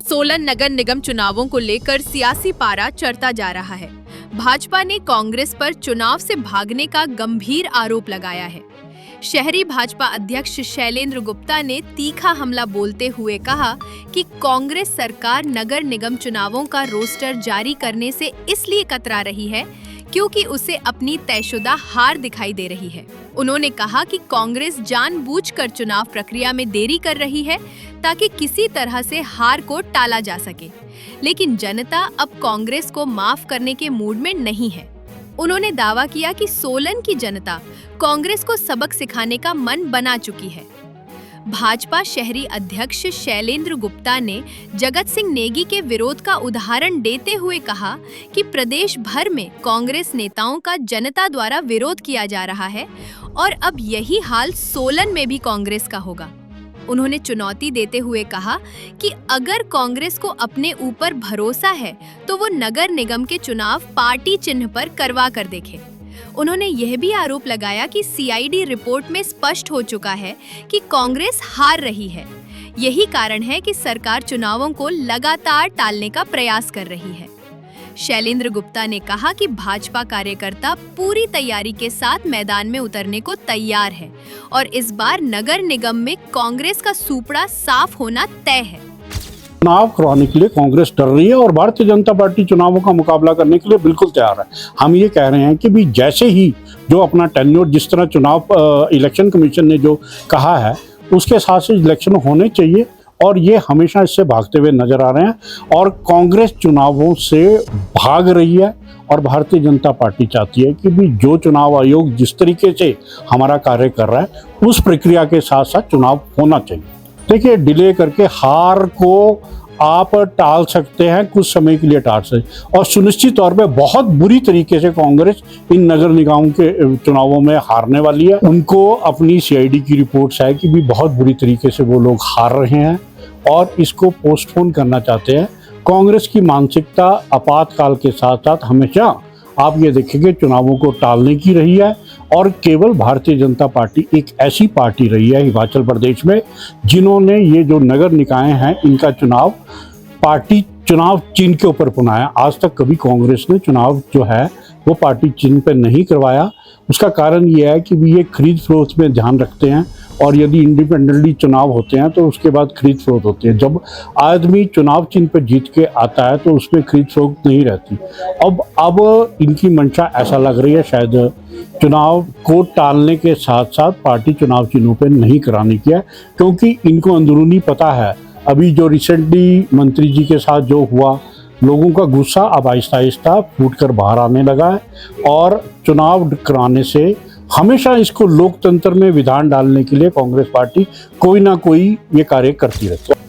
सोलन नगर निगम चुनावों को लेकर सियासी पारा चढ़ता जा रहा है। भाजपा ने कांग्रेस पर चुनाव से भागने का गंभीर आरोप लगाया है। शहरी भाजपा अध्यक्ष शैलेंद्र गुप्ता ने तीखा हमला बोलते हुए कहा कि कांग्रेस सरकार नगर निगम चुनावों का रोस्टर जारी करने से इसलिए कतरा रही है क्योंकि उसे अपनी तयशुदा हार दिखाई दे रही है। उन्होंने कहा कि कांग्रेस जानबूझकर चुनाव प्रक्रिया में देरी कर रही है ताकि किसी तरह से हार को टाला जा सके, लेकिन जनता अब कांग्रेस को माफ करने के मूड में नहीं है। उन्होंने दावा किया कि सोलन की जनता कांग्रेस को सबक सिखाने का मन बना चुकी है। भाजपा शहरी अध्यक्ष शैलेंद्र गुप्ता ने जगत सिंह नेगी के विरोध का उदाहरण देते हुए कहा कि प्रदेश भर में कांग्रेस नेताओं का जनता द्वारा विरोध किया जा रहा है और अब यही हाल सोलन में भी कांग्रेस का होगा। उन्होंने चुनौती देते हुए कहा कि अगर कांग्रेस को अपने ऊपर भरोसा है तो वो नगर निगम के चुनाव पार्टी चिन्ह पर करवा कर देखे। उन्होंने यह भी आरोप लगाया कि सीआईडी रिपोर्ट में स्पष्ट हो चुका है कि कांग्रेस हार रही है। यही कारण है कि सरकार चुनावों को लगातार टालने का प्रयास कर रही है। शैलेंद्र गुप्ता ने कहा कि भाजपा कार्यकर्ता पूरी तैयारी के साथ मैदान में उतरने को तैयार है और इस बार नगर निगम में कांग्रेस का सूपड़ा साफ होना तय है। चुनाव करवाने के लिए कांग्रेस डर रही है और भारतीय जनता पार्टी चुनावों का मुकाबला करने के लिए बिल्कुल तैयार है। हम ये कह रहे हैं कि भी जैसे ही जो अपना टेन्योर जिस तरह चुनाव इलेक्शन कमीशन ने जो कहा है उसके साथ से इलेक्शन होने चाहिए और ये हमेशा इससे भागते हुए नजर आ रहे हैं और कांग्रेस चुनावों से भाग रही है और भारतीय जनता पार्टी चाहती है कि भी जो चुनाव आयोग जिस तरीके से हमारा कार्य कर रहा है उस प्रक्रिया के साथ साथ चुनाव होना चाहिए। देखिए, डिले करके हार को आप टाल सकते हैं, कुछ समय के लिए टाल सकते और सुनिश्चित तौर पे बहुत बुरी तरीके से कांग्रेस इन नगर निगमों के चुनावों में हारने वाली है। उनको अपनी सीआईडी की रिपोर्ट्स है कि भी बहुत बुरी तरीके से वो लोग हार रहे हैं और इसको पोस्टपोन करना चाहते हैं। कांग्रेस की मानसिकता आपातकाल के साथ साथ हमेशा आप ये देखेंगे चुनावों को टालने की रही है और केवल भारतीय जनता पार्टी एक ऐसी पार्टी रही है हिमाचल प्रदेश में जिन्होंने ये जो नगर निकाय हैं इनका चुनाव पार्टी चुनाव चिन्ह के ऊपर बनाया। आज तक कभी कांग्रेस ने चुनाव जो है वो पार्टी चिन्ह पर नहीं करवाया। उसका कारण ये है कि ये खरीद फरोख्त में ध्यान रखते हैं और यदि इंडिपेंडेंटली चुनाव होते हैं तो उसके बाद खरीद फरोख्त होती है। जब आदमी चुनाव चिन्ह पर जीत के आता है तो उसमें खरीद फरोख्त नहीं रहती। अब इनकी मंशा ऐसा लग रही है शायद चुनाव को टालने के साथ साथ पार्टी चुनाव चिन्हों पर नहीं कराने की है, क्योंकि इनको अंदरूनी पता है। अभी जो रिसेंटली मंत्री जी के साथ जो हुआ, लोगों का गुस्सा अब आहिस्ता आहिस्ता फूट कर बाहर आने लगा है और चुनाव कराने से हमेशा इसको लोकतंत्र में विधान डालने के लिए कांग्रेस पार्टी कोई ना कोई ये कार्य करती रहती है।